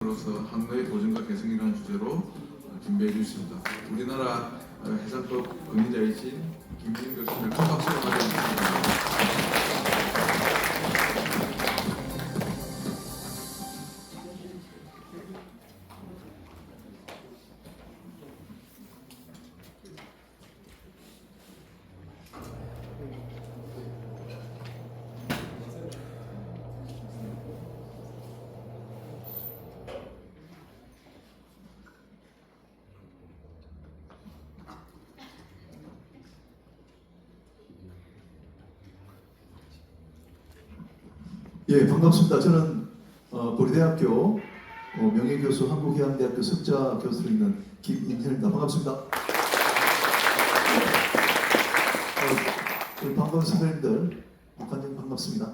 해장으로서 항로의 보존과 개성이라는 주제로 준비해 주셨습니다. 우리나라 해장법 권위자이신 김진인 교수님을 큰 박수로 맞이해주십니다. 예, 반갑습니다. 저는 고려대학교 명예교수 한국해양대학교 석자 교수로 있는 김인현입니다. 반갑습니다. 우리 반가운 선배님들, 북한님 반갑습니다.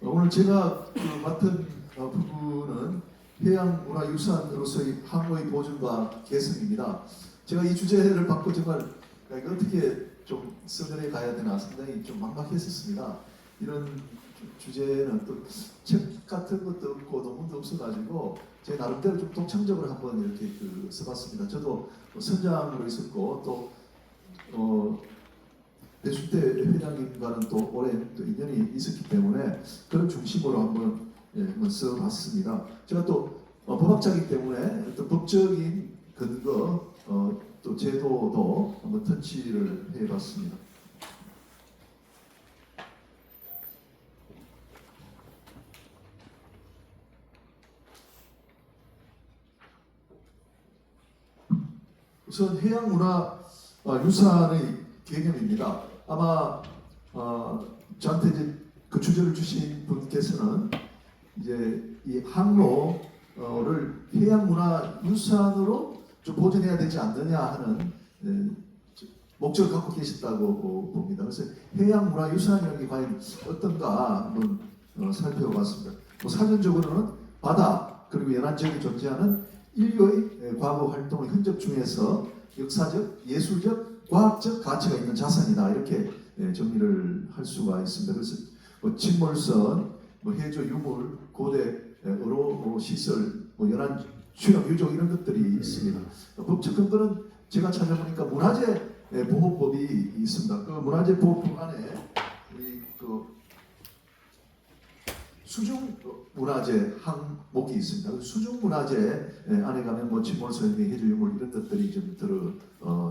오늘 제가 맡은 부분은 해양문화유산으로서의 항로의 보존과 개성입니다. 제가 이 주제를 받고 정말 이거 어떻게 좀 써내 가야 되나 상당히 좀 막막했었습니다. 이런 주제는 또 책 같은 것도 없고 논문도 없어가지고 제 나름대로 좀 독창적으로 한번 이렇게 써봤습니다. 저도 선장으로 있었고 또 배순태 회장님과는 또 오랜 또 인연이 있었기 때문에 그런 중심으로 한번 써봤습니다. 제가 또 법학자이기 때문에 어떤 법적인 근거 또 제도도 한번 터치를 해봤습니다. 우선 해양문화유산의 개념입니다. 아마 저한테 이제 그 주제를 주신 분께서는 이제 이 항로를 해양문화유산으로 좀 보존해야 되지 않느냐 하는 목적을 갖고 계셨다고 봅니다. 그래서 해양문화유산이라는 게 과연 어떤가 한번 살펴봤습니다. 사전적으로는 바다 그리고 연안 지역에 존재하는 인류의 과거 활동의 흔적 중에서 역사적, 예술적, 과학적 가치가 있는 자산이다 이렇게 정리를 할 수가 있습니다. 그래서 침몰선, 해저 유물, 고대 어로 시설, 연안 수영 유적 이런 것들이 있습니다. 법적 근거는 제가 찾아보니까 문화재 보호법이 있습니다. 그 문화재 보호법 안에 우리 수중 문화재 항목이 있습니다. 수중 문화재 안에 가면 침몰선, 해저 유물 이런 것들이 좀 들어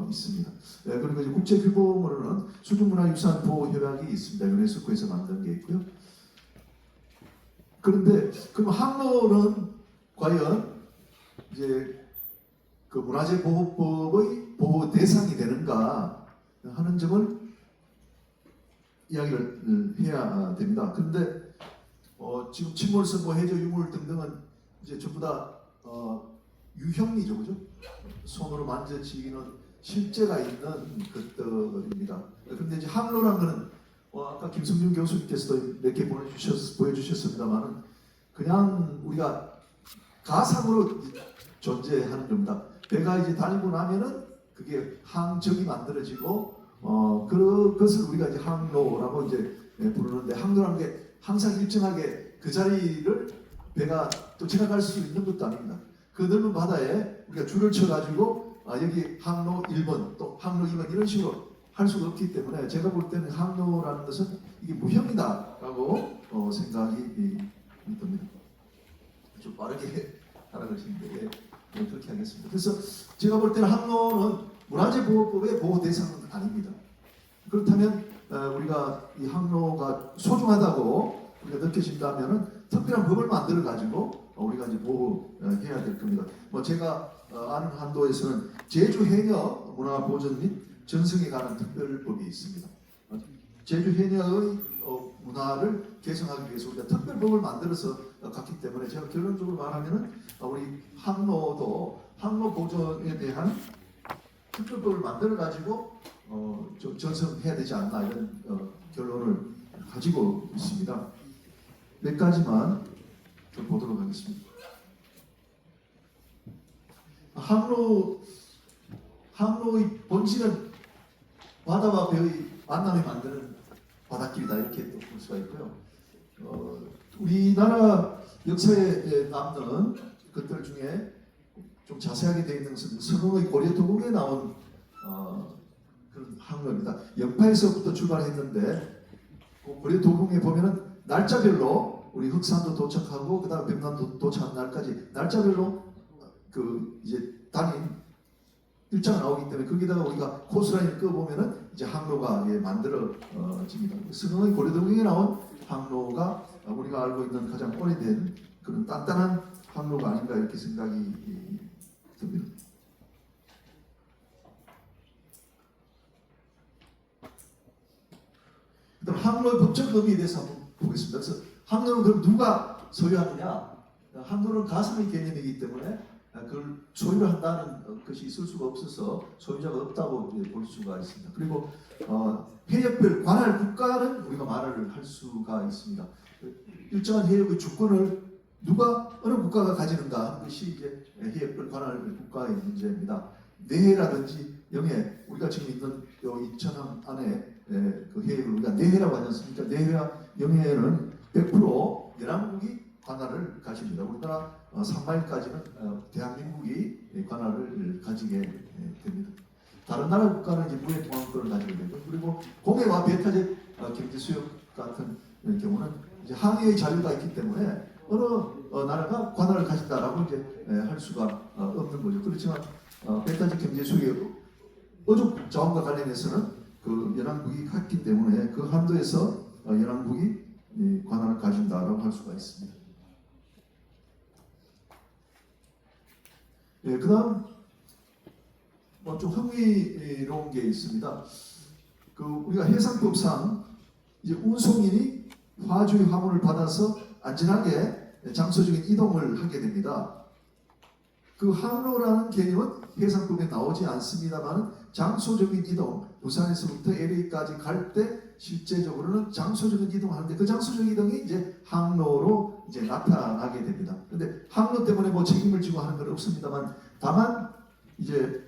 있습니다. 그리고 이제 국제 규범으로는 수중문화유산 보호 협약이 있습니다. 유네스코에서 만든 게 있고요. 그런데 그럼 항로는 과연 이제 그 문화재 보호법의 보호 대상이 되는가 하는 점을 이야기를 해야 됩니다. 그런데 지금 침몰선, 해저 유물 등등은 이제 전부 다 유형이죠, 그죠? 손으로 만져지기는 실제가 있는 것들입니다. 그런데 이제 항로라는 것은 아까 김성준 교수님께서도 몇 개 보여주셨습니다만은 그냥 우리가 가상으로 존재하는 겁니다. 배가 이제 다니고 나면은 그게 항적이 만들어지고 그것을 우리가 이제 항로라고 이제 부르는데 항로라는 게 항상 일정하게 그 자리를 배가 또 지나갈 수 있는 것도 아닙니다. 그 넓은 바다에 우리가 줄을 쳐가지고 여기 항로 1번 또 항로 2번 이런 식으로 할 수가 없기 때문에 제가 볼 때는 항로라는 것은 이게 무형이다라고 생각이 듭니다. 좀 빠르게 하라고 하시는데 그렇게 하겠습니다. 그래서 제가 볼 때는 항로는 문화재 보호법의 보호 대상은 아닙니다. 그렇다면 우리가 이 항로가 소중하다고 우리가 느껴진다면은 특별한 법을 만들어 가지고 우리가 이제 보호해야 될 겁니다. 제가 아는 한도에서는 제주 해녀 문화 보존 및 전승에 관한 특별법이 있습니다. 제주 해녀의 문화를 개성하기 위해서 우리가 특별법을 만들어서 갔기 때문에 제가 결론적으로 말하면은 우리 항로도 항로 보존에 대한 특별법을 만들어 가지고 좀 전승해야 되지 않나 이런 결론을 가지고 있습니다. 몇 가지만 좀 보도록 하겠습니다. 항로의 본질은 바다와 배의 만남이 만드는 바닷길이다 이렇게 또 볼 수가 있고요. 우리나라 역사에 남는 것들 중에 좀 자세하게 되어 있는 것은 서흥의 고려도공에 나온 그런 항로입니다. 영파에서부터 출발했는데 그 고려도공에 보면은 날짜별로 우리 흑산도 도착하고 그다음 백남도 도착한 날까지 날짜별로 그 이제 단임 일자가 나오기 때문에 거기다가 우리가 코스라인을 끄보면은 이제 항로가 만들어집니다. 서흥의 고려도공에 나온 항로가 우리가 알고 있는 가장 오래된 그런 단단한 항로가 아닌가 이렇게 생각이 듭니다. 그다음 항로의 법적 의미에 대해서 한번 보겠습니다. 그래서 항로는 그럼 누가 소유하느냐? 항로는 가상의 개념이기 때문에 그걸 소유를 한다는 것이 있을 수가 없어서 소유자가 없다고 볼 수가 있습니다. 그리고 해역별 관할 국가는 우리가 말을 할 수가 있습니다. 일정한 해역의 주권을 누가 어느 국가가 가지는가 하는 것이 이제 해역별 관할 국가의 문제입니다. 내해라든지 영해, 우리가 지금 있는 요 이천항 안에 그 해역을 우리가 내해라고 하지 않습니까? 내해와 영해는 100% 연안국이 관할을 가집니다. 우리나라 3마일까지는 대한민국이 관할을 가지게 됩니다. 다른 나라 국가는 이제 무해공항권을 가지게 되고, 그리고 공해와 배타적 경제수역 같은 경우는 이제 항해의 자유가 있기 때문에 어느 나라가 관할을 가진다라고 이제 할 수가 없는 거죠. 그렇지만 배타적 경제수역 어족 자원과 관련해서는 그 연안국이 같기 때문에 그 한도에서 연안국이 관할을 가진다라고 할 수가 있습니다. 그다음 좀 흥미로운 게 있습니다. 그 우리가 해상법상 이제 운송인이 화주의 화물을 받아서 안전하게 장소적인 이동을 하게 됩니다. 그 항로라는 개념은 해상법에 나오지 않습니다만 장소적인 이동, 부산에서부터 LA까지 갈 때 실제적으로는 장소적인 이동하는데 그 장소적인 이동이 이제 항로로 이제 나타나게 됩니다. 근데 항로 때문에 뭐 책임을 지고 하는 건 없습니다만 다만 이제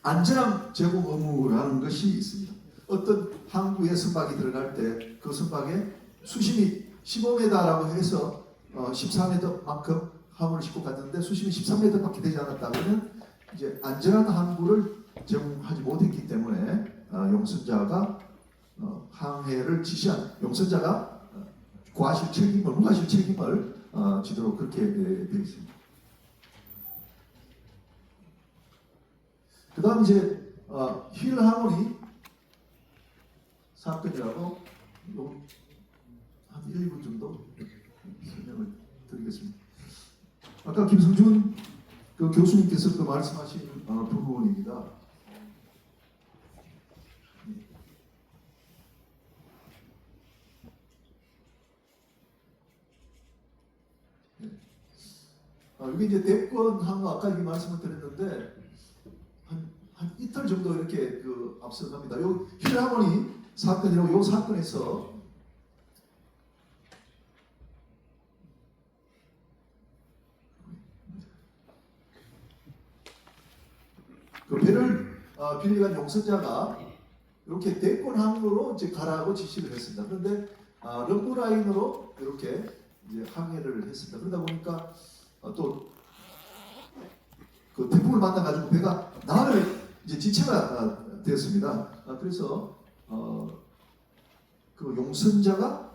안전함 제공 의무라는 것이 있습니다. 어떤 항구에 선박이 들어갈 때 그 선박에 수심이 15m라고 해서 14m만큼 화물을 싣고 갔는데 수심이 13m밖에 되지 않았다 그러면 이제 안전한 항구를 제공하지 못했기 때문에 용선자가 항해를 지시한 용선자가 과실 책임을 무과실 책임을 지도록 그렇게 되어 있습니다. 그 다음 이제 힐하모니 사건이라고 한 1, 2분 정도 설명을 드리겠습니다. 아까 김성준 그 교수님께서 그 말씀하신 부분입니다. 여기 이제 대권 항로 아까 이 말씀을 드렸는데 한 이틀 정도 이렇게 그 앞서갑니다. 요 힐하모니 사건이라고 요 사건에서 그 배를 빌려간 용선자가 이렇게 대권 항로로 이제 가라고 지시를 했습니다. 그런데 럼브라인으로 이렇게 이제 항해를 했습니다. 그러다 보니까 또 그 태풍을 만나가지고 배가 나를 이제 지체가 되었습니다. 그래서 그 용선자가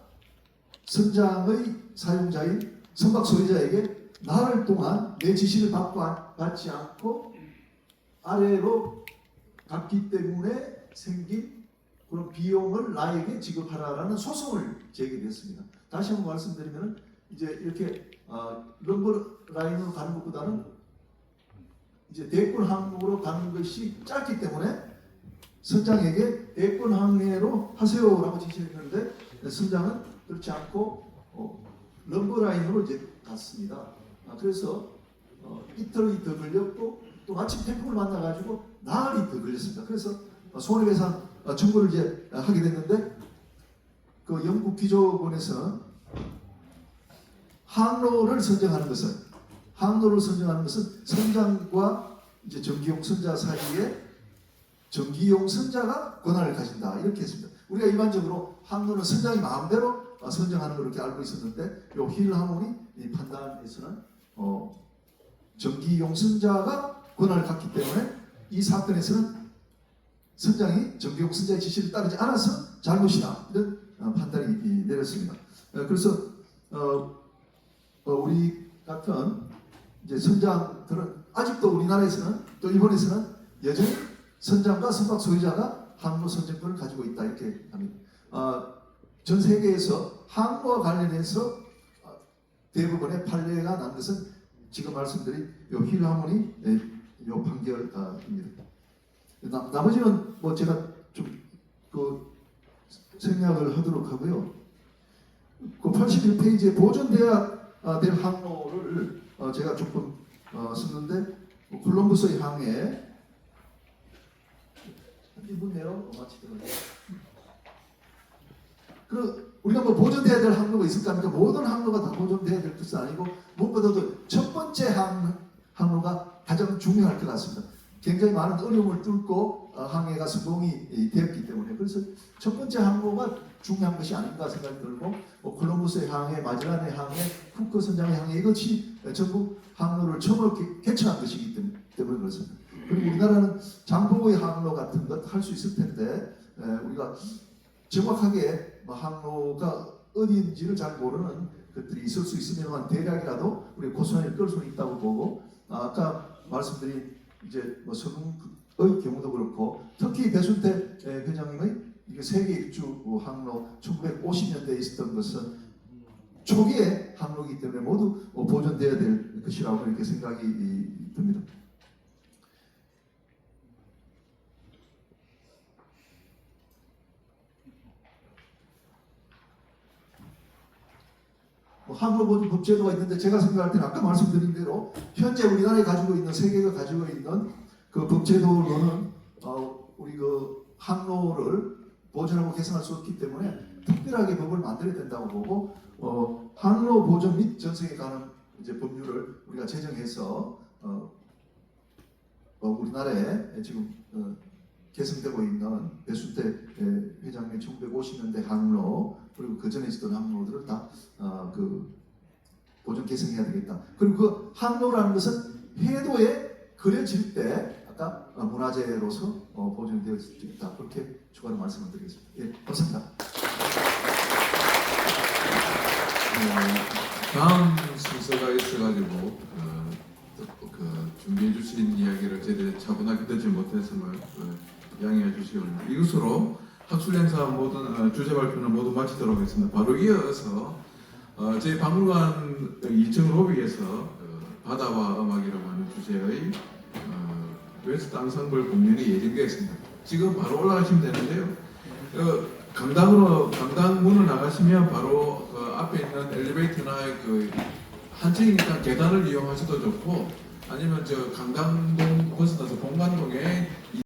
선장의 사용자인 선박 소유자에게 나흘 동안 내 지시를 받지 않고 아래로 갔기 때문에 생긴 그런 비용을 나에게 지급하라라는 소송을 제기했습니다. 다시 한번 말씀드리면 이제 이렇게 럼버 라인으로 가는 것보다는 이제 대권 항로로 가는 것이 짧기 때문에 선장에게 대권 항해로 하세요라고 지시했는데 선장은 그렇지 않고 럼버 라인으로 이제 갔습니다. 그래서 이틀이 더 걸렸고 또 마침 태풍을 만나가지고 나흘이 더 걸렸습니다. 그래서 손해배상 청구를 이제 하게 됐는데 그 영국 기조본에서는 항로를 선정하는 것은 선장과 이제 전기용 선자 사이에 전기용 선자가 권한을 가진다 이렇게 했습니다. 우리가 일반적으로 항로는 선장이 마음대로 선정하는 걸 이렇게 알고 있었는데 요 힐하모니 판단에서는 정기용선자가 권한을 갖기 때문에 이 사건에서는 선장이 정기용선자의 지시를 따르지 않아서 잘못이다 이런 판단이 내렸습니다. 그래서 우리 같은 이제 선장들은 아직도 우리나라에서는 또 일본에서는 여전히 선장과 선박 소유자가 항로 선정권을 가지고 있다 이렇게 합니다. 전 세계에서 항로와 관련해서 대부분의 판례가 난 것은 지금 말씀드린 요 힐하모니 요 판결입니다. 나머지는 뭐 제가 좀 생략을 하도록 하고요. 그 81페이지에 보존돼야 될 항로를 제가 조금 썼는데 콜럼버스의 항해 1분 내로 마치도록 우리가 뭐 보존돼야 될 항로가 있을까 합니까? 모든 항로가 다 보존돼야 될 것은 아니고 무엇보다도 첫 번째 항로가 가장 중요할 것 같습니다. 굉장히 많은 어려움을 뚫고 항해가 성공이 되었기 때문에 그래서 첫 번째 항로가 중요한 것이 아닌가 생각이 들고 콜럼버스의 항해, 마젤란의 항해, 쿠크 선장의 항해 이것이 전부 항로를 처음으로 개척한 것이기 때문에 그렇습니다. 그리고 우리나라는 장보고의 항로 같은 것 할 수 있을 텐데 우리가 정확하게 항로가 어디인지를 잘 모르는 것들이 있을 수 있으면 대략이라도 우리 고스란히 끌 수는 있다고 보고 아까 말씀드린 이제 뭐 서문의 경우도 그렇고 특히 배순태 회장님의 이게 세계 일주 항로 1950년대에 있었던 것은 초기의 항로이기 때문에 모두 보존돼야 될 것이라고 이렇게 생각이 듭니다. 항로 보존 법제도가 있는데 제가 생각할 때는 아까 말씀드린 대로 현재 우리나라에 가지고 있는 세계가 가지고 있는 그 법제도로는 우리 그 항로를 보존하고 개선할 수 없기 때문에 특별하게 법을 만들어야 된다고 보고 항로 보존 및 전승에 관한 이제 법률을 우리가 제정해서 우리나라에 지금 개성되고 있는 배순태 회장의 1950년대 항로 그리고 그 전에 있었던 항로들을 다 보존 개선해야 되겠다. 그리고 그 항로라는 것은 해도에 그려질 때 아까 문화재로서 보존되어 있다. 그렇게 추가로 말씀을 드리겠습니다. 예, 감사합니다. 다음 순서가 있어가지고 준비해 주신 이야기를 제대로 차분하게 듣지 못했음을 양해해 주시기 바랍니다. 이것으로 학술 행사 모든 주제 발표는 모두 마치도록 하겠습니다. 바로 이어서 저희 박물관 2층 로비에서 바다와 음악이라고 하는 주제의 웨스트 앙상블 공연이 예정되어 있습니다. 지금 바로 올라가시면 되는데요. 강당 문을 나가시면 바로 앞에 있는 엘리베이터나 한층이니까 계단을 이용하셔도 좋고 아니면 강당동 벗어나서 본관동에